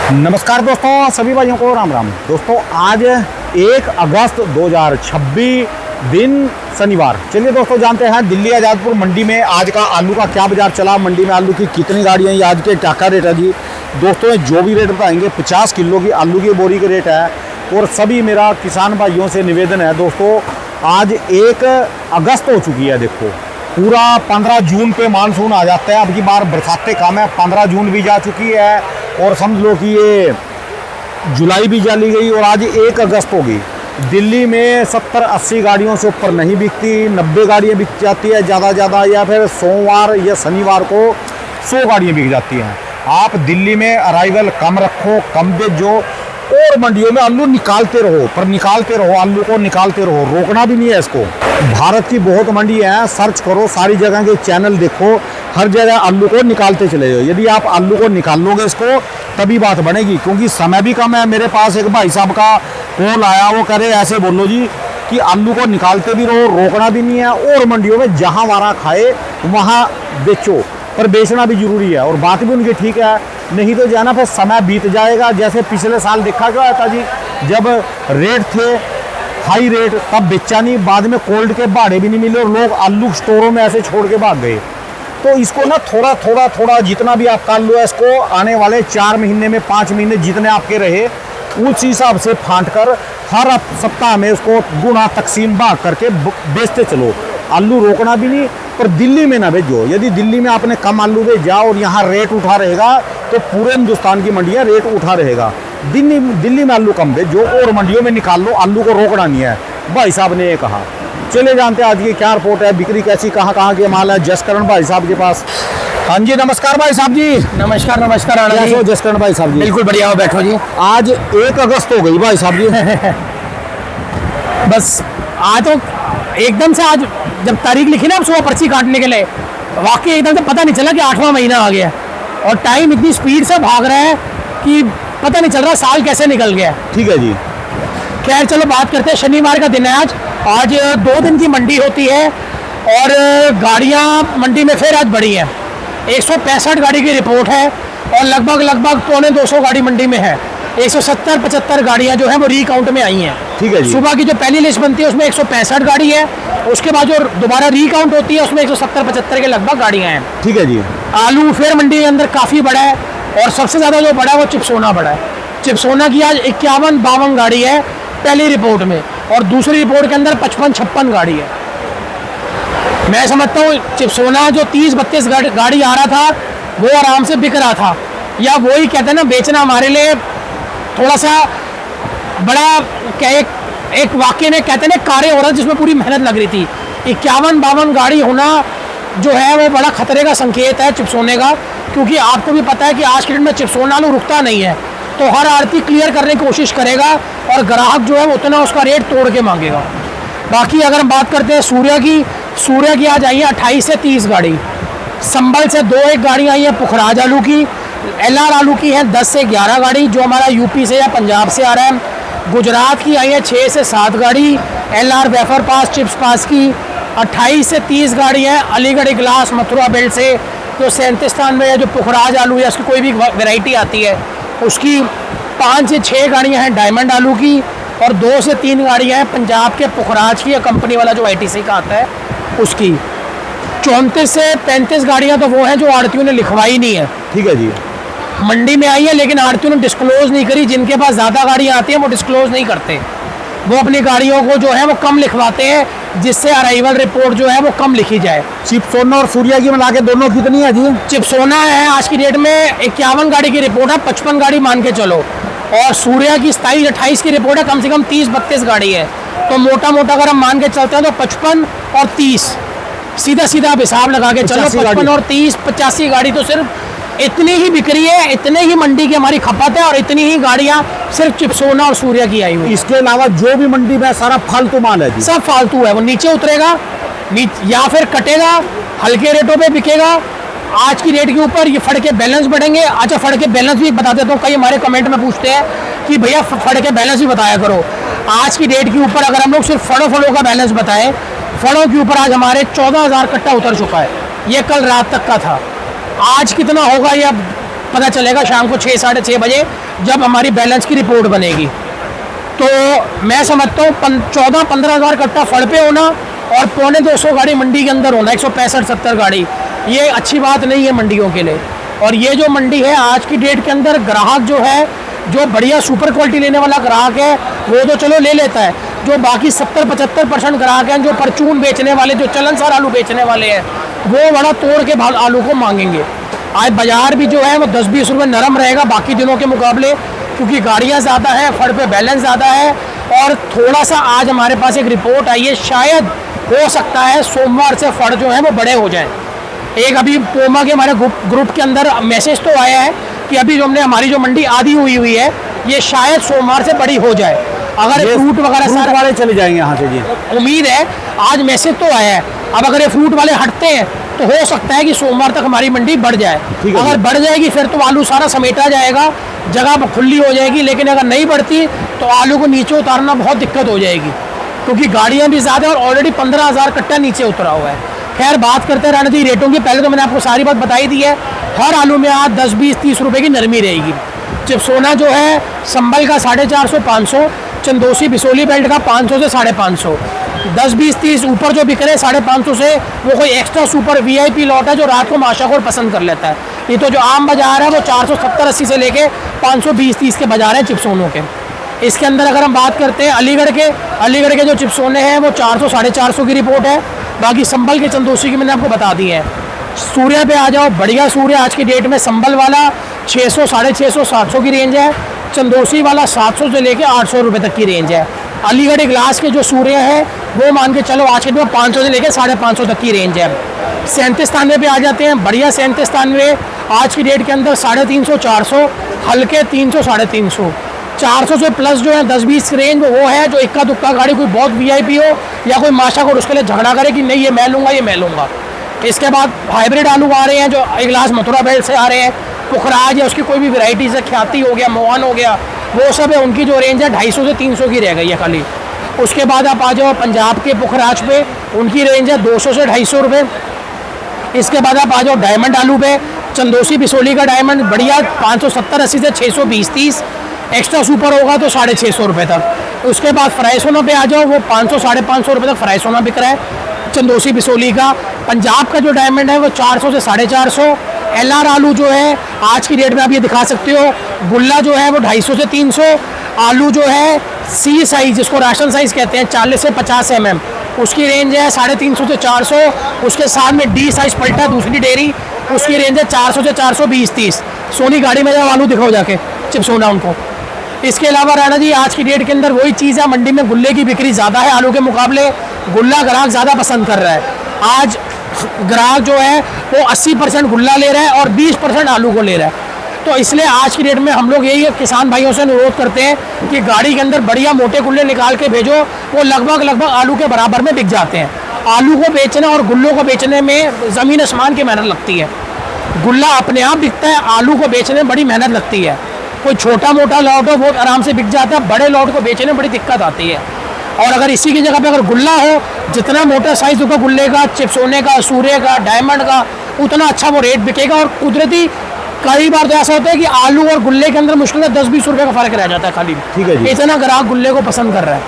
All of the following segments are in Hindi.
नमस्कार दोस्तों, सभी भाइयों को राम राम। दोस्तों आज 1 अगस्त 2026 दिन शनिवार। चलिए दोस्तों जानते हैं दिल्ली आज़ादपुर मंडी में आज का आलू का क्या बाजार चला, मंडी में आलू की कितनी गाड़ियाँ, आज के क्या क्या रेट है जी। दोस्तों जो भी रेट बताएंगे 50 किलो की आलू की बोरी के रेट है। और सभी मेरा किसान भाइयों से निवेदन है दोस्तों, आज 1 अगस्त हो चुकी है। देखो पूरा 15 जून पे मानसून आ जाता है। अब की बार बरसातें कम है, 15 जून भी जा चुकी है और समझ लो कि ये जुलाई भी चली गई और आज 1 अगस्त होगी। दिल्ली में 70-80 गाड़ियों से ऊपर नहीं बिकती, 90 गाड़ियाँ बिक जाती है ज़्यादा, या फिर सोमवार या शनिवार को 100 गाड़ियाँ बिक जाती हैं। आप दिल्ली में अराइवल कम रखो, कम भेजो और मंडियों में आलू निकालते रहो, पर निकालते रहो, आलू को निकालते रहो, रोकना भी नहीं है इसको। भारत की बहुत मंडी है, सर्च करो, सारी जगह के चैनल देखो, हर जगह आलू को निकालते चले जाओ। यदि आप आलू को निकालोगे इसको तभी बात बनेगी, क्योंकि समय भी कम है। मेरे पास एक भाई साहब का कॉल आया, वो कह रहे ऐसे बोलो जी कि आलू को निकालते भी रहो, रोकना भी नहीं है, और मंडियों में जहाँ वारा खाए वहाँ बेचो, पर बेचना भी जरूरी है। और बात भी उनकी ठीक है, नहीं तो जाना फिर समय बीत जाएगा। जैसे पिछले साल देखा क्या था जी, जब रेट थे हाई रेट तब बेचा नहीं, बाद में कोल्ड के भाड़े भी नहीं मिले और लोग आलू स्टोरों में ऐसे छोड़ के भाग गए। तो इसको ना थोड़ा जितना भी आप काट लो, इसको आने वाले 4 महीने में 5 महीने जितने आपके रहे उस हिसाब से फांट कर हर सप्ताह में उसको गुना तकसीम भाग करके बेचते चलो। आलू रोकना भी नहीं, पर दिल्ली में ना भेजो। यदि दिल्ली में आपने कम आलू भेजा और यहाँ रेट उठा रहेगा तो पूरे हिंदुस्तान की मंडियाँ रेट उठा रहेगा। दिल्ली में आलू कम भेजो और मंडियों में निकाल लो, आलू को रोकना नहीं है, भाई साहब ने ये कहा। चले जानते हैं आज की क्या रिपोर्ट है, बिक्री कैसी, कहाँ के माल है। जसकरण भाई साहब के पास। हाँ जी, नमस्कार भाई साहब जी। नमस्कार आनंद जी। जसकरण भाई साहब जी बिल्कुल बढ़िया हो, बैठो जी। आज 1 अगस्त हो गई भाई साहब जी। बस आज तो एकदम से, आज जब तारीख लिखी ना सुबह पर्ची काटने के लिए, वाकई एकदम से पता नहीं चला कि 8वां महीना आ गया और टाइम इतनी स्पीड से भाग रहा है कि पता नहीं चल रहा साल कैसे निकल गया। ठीक है जी। खैर चलो बात करते हैं, शनिवार का दिन है आज 2 दिन की मंडी होती है और गाड़ियां मंडी में फिर आज बढ़ी हैं। 165 गाड़ी की रिपोर्ट है और लगभग 250 गाड़ी मंडी में है। 170-75 गाड़ियां जो है वो रीकाउंट में आई हैं। ठीक है जी। सुबह की जो पहली लिस्ट बनती है उसमें 165 गाड़ी है, उसके बाद जो दोबारा रीकाउंट होती है उसमें 170-75 के लगभग गाड़ियां हैं। ठीक है जी। आलू फिर मंडी के अंदर काफ़ी बड़ा है और सबसे ज़्यादा जो बड़ा है वो चिपसोना बड़ा है। चिपसोना की आज 51-52 गाड़ी है पहली रिपोर्ट में, और दूसरी रिपोर्ट के अंदर 55-56 गाड़ी है। मैं समझता हूँ चिपसोना जो 30-32 गाड़ी आ रहा था वो आराम से बिक रहा था, या वही कहते हैं ना, बेचना हमारे लिए थोड़ा सा बड़ा क्या एक वाकई में कहते हैं ना कार्य हो रहा है जिसमें पूरी मेहनत लग रही थी। 51-52 गाड़ी होना जो है वो बड़ा खतरे का संकेत है चिपसोने का, क्योंकि आपको भी पता है कि आज के दिन में चिपसोना आलू रुकता नहीं है, तो हर आड़ती क्लियर करने की कोशिश करेगा और ग्राहक जो है वो उतना उसका रेट तोड़ के मांगेगा। बाकी अगर हम बात करते हैं सूर्य की आज आई है 28 से 30 गाड़ी। संभल से 2-1 गाड़ी आई है पुखराज आलू की। LR आलू की है 10 से 11 गाड़ी जो हमारा यूपी से या पंजाब से आ रहा है। गुजरात की आई है 6 से 7 गाड़ी। LR वेफर पास चिप्स पास की 28 से 30 गाड़ी है। अलीगढ़ इगलास मथुरा बेल्ट से जो 37 में है, जो पुखराज आलू है उसकी कोई भी वैरायटी आती है उसकी 5 से 6 गाड़ियाँ हैं डायमंड आलू की, और 2 से 3 गाड़ियाँ हैं पंजाब के पुखराज की, कंपनी वाला जो ITC का आता है उसकी। 34 से 35 गाड़ियाँ तो वो हैं जो आड़तियों ने लिखवाई नहीं है। ठीक है जी। मंडी में आई है लेकिन आड़तियों ने डिस्क्लोज नहीं करी। जिनके पास ज़्यादा गाड़ियाँ आती हैं वो डिस्क्लोज नहीं करते, वो अपनी गाड़ियों को जो है वो कम लिखवाते हैं जिससे अराइवल रिपोर्ट जो है वो कम लिखी जाए। चिपसोना और सूर्या की मिला के दोनों कितनी है जी? चिपसोना है आज की डेट में 51 गाड़ी की रिपोर्ट है, 55 गाड़ी मान के चलो, और सूर्या की 27-28 की रिपोर्ट है, कम से कम 30-32 गाड़ी है। तो मोटा अगर हम मान के चलते हैं तो 55 और 30 सीधा आप हिसाब लगा के चलो, 55 और 30 85 गाड़ी तो सिर्फ इतनी ही बिक्री है, इतने ही मंडी की हमारी खपत है और इतनी ही गाड़ियां सिर्फ चिपसोना और सूर्या की आई हुई। इसके अलावा जो भी मंडी में सारा फालतू माल है जी। सब फालतू है, वो नीचे उतरेगा या फिर कटेगा, हल्के रेटों पे बिकेगा। आज की रेट के ऊपर ये फड़ के बैलेंस बढ़ेंगे। अच्छा, फड़ के बैलेंस भी बता देता हूँ, कई हमारे कमेंट में पूछते हैं कि भैया फड़ के बैलेंस भी बताया करो। आज की डेट के ऊपर अगर हम लोग सिर्फ फड़ों का बैलेंस बताएं, फड़ों के ऊपर आज हमारे 14,000 कट्टा उतर चुका है। ये कल रात तक का था। आज कितना होगा ये अब पता चलेगा शाम को 6 साढ़े 6 बजे जब हमारी बैलेंस की रिपोर्ट बनेगी। तो मैं समझता हूँ 14-15 हज़ार कट्टा फड़ पे होना और 250 गाड़ी मंडी के अंदर होना, 165-70 गाड़ी, ये अच्छी बात नहीं है मंडियों के लिए। और ये जो मंडी है आज की डेट के अंदर, ग्राहक जो है, जो बढ़िया सुपर क्वालिटी लेने वाला ग्राहक है वो तो चलो ले लेता है, जो बाकी 70-75% ग्राहक हैं जो परचून बेचने वाले, जो चलनसार आलू बेचने वाले हैं, वो बड़ा तोड़ के भाव आलू को मांगेंगे। आज बाजार भी जो है वो 10-20 रुपये नरम रहेगा बाकी दिनों के मुकाबले, क्योंकि गाड़ियाँ ज़्यादा हैं, फड़ पे बैलेंस ज़्यादा है। और थोड़ा सा आज हमारे पास एक रिपोर्ट आई है, शायद हो सकता है सोमवार से फड़ जो है वो बड़े हो जाएं। एक अभी पोमा के हमारे ग्रुप के अंदर मैसेज तो आया है कि अभी जो हमारी जो मंडी आधी हुई है, ये शायद सोमवार से बड़ी हो जाए। अगर फ्रूट वगैरह सारे वाले चले जाएंगे यहाँ से जी, उम्मीद है, आज मैसेज तो आया है। अब अगर ये फ्रूट वाले हटते हैं तो हो सकता है कि सोमवार तक हमारी मंडी बढ़ जाए। अगर बढ़ जाएगी फिर तो आलू सारा समेटा जाएगा, जगह खुली हो जाएगी। लेकिन अगर नहीं बढ़ती तो आलू को नीचे उतारना बहुत दिक्कत हो जाएगी, क्योंकि गाड़ियाँ भी ज़्यादा और ऑलरेडी 15,000 कट्टा नीचे उतरा हुआ है। खैर बात करते हैं राणा जी रेटों की। पहले तो मैंने आपको सारी बात बताई दी है। हर आलू में आज 10-20-30 रुपये की नरमी रहेगी। चिप्सोना जो है संभल का 450-500, चंदोसी बिसोली बेल्ट का 500 से 550, 10-20-30 ऊपर जो बिक रहे हैं 550 से, वो कोई एक्स्ट्रा सुपर VIP लॉट है जो रात को माशाखोर पसंद कर लेता है। नहीं तो जो आम बाजार है वो 470-80 से लेके 520-30 के बाजार हैं चिप्सोनों के। इसके अंदर अगर हम बात करते हैं अलीगढ़ के जो चिप्सोने हैं वो 400-450 की रिपोर्ट है। बाकी संभल के चंदोसी की मैंने आपको बता दी है। सूर्या पे आ जाओ, बढ़िया सूर्या आज की डेट में संभल वाला 600-650-700 की रेंज है, चंदोसी वाला 700 से लेके 800 रुपये तक की रेंज है। अलीगढ़ ग्लास के जो सूर्य है वो मान के चलो आज के डेट में 500 से लेके 550 तक की रेंज है। 37-93 पे आ जाते हैं, बढ़िया 37-93 आज की डेट के अंदर 350-400, हल्के 300-350, 400 से प्लस जो है 10-20 रेंज वो है जो इक्का दुक्का गाड़ी कोई बहुत VIP हो या कोई माशा को उसके लिए झगड़ा करे कि नहीं ये मैं लूँगा ये मैं लूँगा। इसके बाद हाइब्रिड आलू आ रहे हैं जो एक ग्लास मथुरा बेल्ट से आ रहे हैं, पुखराज या उसकी कोई भी वैरायटी से, ख्याति हो गया, मोहन हो गया, वो सब है। उनकी जो रेंज है 250 से 300 की रह गई है खाली। उसके बाद आप आ जाओ पंजाब के पुखराज पे, उनकी रेंज है 200 से 250 रुपये। इसके बाद आप आ जाओ डायमंड आलू पे, चंदोसी बिसोली का डायमंड बढ़िया 570-80 से 620-30, एक्स्ट्रा सुपर होगा तो 650 रुपये तक। उसके बाद फ्राई सोना पे आ जाओ, वो 500-550 रुपये तक फ्राई सोना बिक रहा है चंदोसी बिसोली का। पंजाब का जो डायमंड है वो 400 से 450। LR आलू जो है आज की डेट में आप ये दिखा सकते हो, गुल्ला जो है वो 250 से 300, आलू जो है C साइज जिसको राशन साइज कहते हैं 40 से 50 mm, उसकी रेंज है 350 से 400। उसके साथ में D साइज पलटा दूसरी डेयरी, उसकी रेंज है 400 से 420-30। सोनी गाड़ी में जब आलू दिखाओ जाके चिप्सोना उनको। इसके अलावा राणा जी आज की डेट के अंदर वही चीज़ है, मंडी में गुल्ले की बिक्री ज़्यादा है आलू के मुकाबले, गुल्ला ग्राहक ज़्यादा पसंद कर रहा है। आज ग्राहक जो है वो 80% गुल्ला ले रहा है और 20% आलू को ले रहा है। तो इसलिए आज की डेट में हम लोग यही किसान भाइयों से अनुरोध करते हैं कि गाड़ी के अंदर बढ़िया मोटे गुल्ले निकाल के भेजो, वो लगभग आलू के बराबर में बिक जाते हैं। आलू को बेचना और गुल्लों को बेचने में ज़मीन आसमान की मेहनत लगती है। गुल्ला अपने आप बिकता है, आलू को बेचने में बड़ी मेहनत लगती है। कोई छोटा मोटा लॉट हो बहुत आराम से बिक जाता है, बड़े लॉट को बेचने में बड़ी दिक्कत आती है। और अगर इसी की जगह पे अगर गुल्ला हो, जितना मोटा साइज होगा गुल्ले का, चिप्सोने का, सूर्य का, डायमंड का, उतना अच्छा वो रेट बिकेगा। और कुदरती कई बार तो ऐसा होता है कि आलू और गुल्ले के अंदर मुश्किल 10-20 रुपये का फ़र्क रह जाता है खाली। ठीक है जी, इतना ग्राहक गुल्ले को पसंद कर रहा है।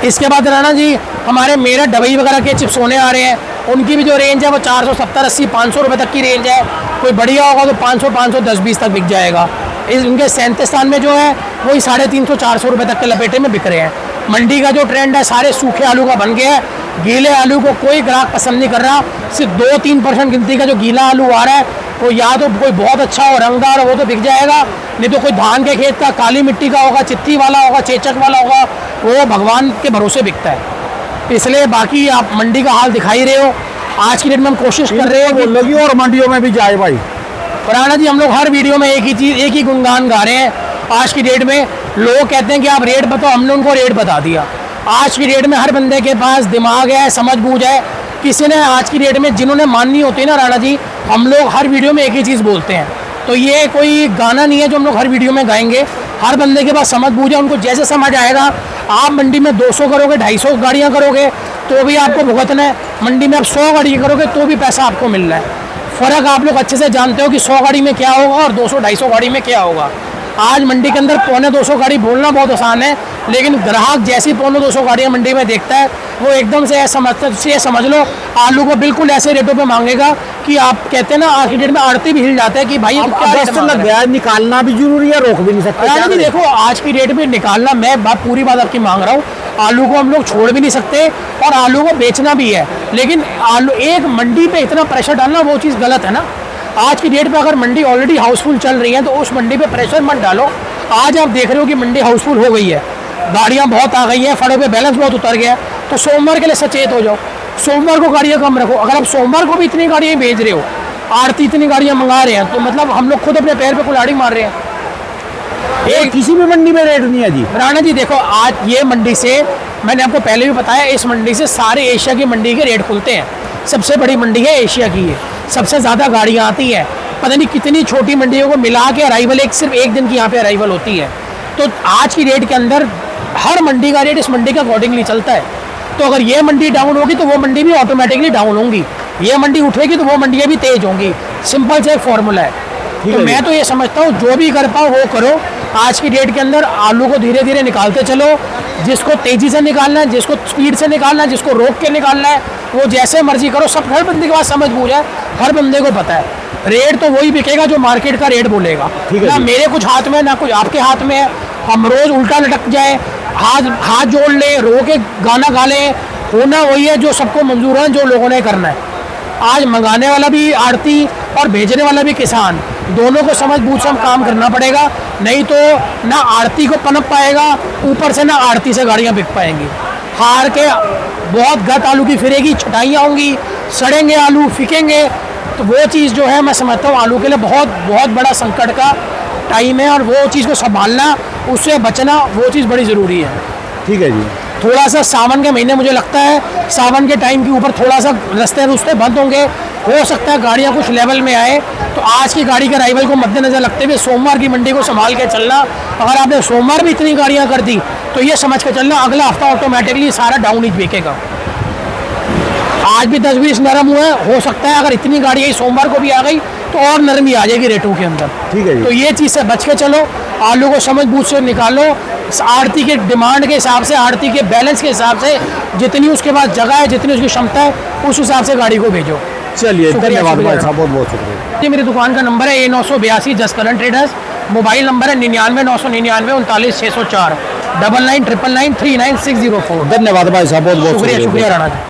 इसके बाद राणा जी हमारे मेरठ डबई वगैरह के चिप्सोने आ रहे हैं, उनकी भी जो रेंज है वो 470-80-500 रुपये तक की रेंज है। कोई बढ़िया होगा तो 500-510-20 तक बिक जाएगा। इनके 37 में जो है वही 350-400 रुपये तक के लपेटे में बिक रहे हैं। मंडी का जो ट्रेंड है सारे सूखे आलू का बन गया है, गीले आलू को कोई ग्राहक पसंद नहीं कर रहा। सिर्फ 2-3% गिनती का जो गीला आलू आ रहा है वो या तो कोई बहुत अच्छा हो रंगदार वो तो बिक जाएगा, नहीं तो कोई धान के खेत का काली मिट्टी का होगा, चित्ती वाला होगा, चेचक वाला होगा, वो भगवान के भरोसे बिकता है। इसलिए बाकी आप मंडी का हाल दिखाई रहे हो। आज की डेट में हम कोशिश कर रहे हैं कि लगी और मंडियों में भी जाए भाई। राणा जी हम लोग हर वीडियो में एक ही चीज़, एक ही गुणगान गा रहे हैं। आज की डेट में लोग कहते हैं कि आप रेट बताओ, हमने उनको रेट बता दिया। आज की डेट में हर बंदे के पास दिमाग है, समझ बूझ है। किसी ने आज की डेट में जिन्होंने माननी होती है ना राणा जी, हम लोग हर वीडियो में एक ही चीज़ बोलते हैं। तो ये कोई गाना नहीं है जो हम लोग हर वीडियो में गाएंगे। हर बंदे के पास समझ बूझ है, उनको जैसे समझ आएगा। आप मंडी में 200 करोगे, 250 गाड़ियाँ करोगे तो भी आपको भुगतना है। मंडी में आप 100 गाड़ी करोगे तो भी पैसा आपको मिल रहा है। फ़र्क आप लोग अच्छे से जानते हो कि 100 गाड़ी में क्या होगा और 200-250 गाड़ी में क्या होगा। आज मंडी के अंदर 250 गाड़ी बोलना बहुत आसान है, लेकिन ग्राहक जैसी 250 गाड़ियाँ मंडी में देखता है वो एकदम से समझ लो आलू को बिल्कुल ऐसे रेटों पे मांगेगा कि आप कहते हैं ना आज की डेट में आड़ती भी हिल जाते हैं कि भाई अब क्या रेट अगस्त मांग लग रहे गया है, निकालना भी जरूरी है, रोक भी नहीं सकते। हैं। क्या भी करें? देखो आज की डेट में निकालना, मैं पूरी बात आपकी मांग रहा हूँ, आलू को हम लोग छोड़ भी नहीं सकते और आलू को बेचना भी है, लेकिन आलू एक मंडी पे इतना प्रेशर डालना वो चीज़ गलत है ना। आज की डेट पे अगर मंडी ऑलरेडी हाउसफुल चल रही है तो उस मंडी पे प्रेशर मत डालो। आज आप देख रहे हो कि मंडी हाउसफुल हो गई है, गाड़ियाँ बहुत आ गई हैं, फड़ों पे बैलेंस बहुत उतर गया है, तो सोमवार के लिए सचेत हो जाओ, सोमवार को गाड़ियाँ कम रखो। अगर आप सोमवार को भी इतनी गाड़ियाँ भेज रहे हो, आड़ती इतनी गाड़ियाँ मंगा रहे हैं, तो मतलब हम लोग खुद अपने पैर पे कुल्हाड़ी मार रहे हैं। एक किसी भी मंडी में रेट नहीं है जी। राणा जी देखो, आज ये मंडी से मैंने आपको पहले भी बताया, इस मंडी से सारे एशिया की मंडी के रेट खुलते हैं। सबसे बड़ी मंडी है एशिया की, है सबसे ज़्यादा गाड़ियाँ आती हैं, पता नहीं कितनी छोटी मंडियों को मिला के अराइवल सिर्फ एक दिन की यहाँ पे अराइवल होती है। तो आज की रेट के अंदर हर मंडी का रेट इस मंडी के अकॉर्डिंगली चलता है। तो अगर ये मंडी डाउन होगी तो वो मंडी भी ऑटोमेटिकली डाउन होंगी, ये मंडी उठेगी तो वो मंडियाँ भी तेज होंगी। सिंपल से एक फॉर्मूला है। ठीक तो है मैं जी। तो ये समझता हूँ जो भी कर पाओ वो करो। आज की डेट के अंदर आलू को धीरे धीरे निकालते चलो, जिसको तेजी से निकालना है, जिसको स्पीड से निकालना है, जिसको रोक के निकालना है, वो जैसे मर्जी करो। सब हर बंदे के पास समझ बूझ है, हर बंदे को पता है रेट तो वही बिकेगा जो मार्केट का रेट बोलेगा। ठीक है ना जी। मेरे कुछ हाथ में ना कुछ आपके हाथ में है। हम रोज उल्टा लटक जाए, हाथ जोड़ ले, रो के गाना गा ले, होना वही है जो सबको मंजूर है, जो लोगों ने करना है। आज मंगाने वाला भी आड़ती और भेजने वाला भी किसान, दोनों को समझ बूझ से काम करना पड़ेगा, नहीं तो ना आड़ती को पनप पाएगा, ऊपर से ना आड़ती से गाड़ियाँ बिक पाएंगी। हार के बहुत गत आलू की फिरेगी, छटाइयाँ होंगी, सड़ेंगे आलू, फिकेंगे। तो वो चीज़ जो है मैं समझता हूँ आलू के लिए बहुत बहुत बड़ा संकट का टाइम है, और वो चीज़ को संभालना, उससे बचना, वो चीज़ बड़ी ज़रूरी है। ठीक है जी। थोड़ा सा सावन के महीने मुझे लगता है सावन के टाइम के ऊपर थोड़ा सा रास्ते बंद होंगे, हो सकता है गाड़ियाँ कुछ लेवल में आए। तो आज की गाड़ी के अराइवल को मद्देनजर रखते हुए सोमवार की मंडी को संभाल के चलना। अगर आपने सोमवार भी इतनी गाड़ियाँ कर दी तो ये समझ के चलना अगला हफ्ता ऑटोमेटिकली सारा डाउन ही बिकेगा। आज भी 10-20 नरम हुआ है, हो सकता है अगर इतनी गाड़ियाँ सोमवार को भी आ गई तो और नरमी आ जाएगी रेटों के अंदर। ठीक है जी। तो ये चीज़ से बच के चलो, आलू को समझ बूझ से निकालो, आड़ती के डिमांड के हिसाब से, आड़ती के बैलेंस के हिसाब से, जितनी उसके पास जगह है, जितनी उसकी क्षमता है, उस हिसाब से गाड़ी को भेजो। चलिए, शुक्रिया, धन्यवाद शुक्रिया। भाई साहब, बहुत बहुत शुक्रिया। ये मेरी दुकान का नंबर है A982 Jaskaran traders. Mobile number है 99 999 39 604 99 999 39 604। धन्यवाद भाई साहब, बहुत बहुत शुक्रिया राणा जी।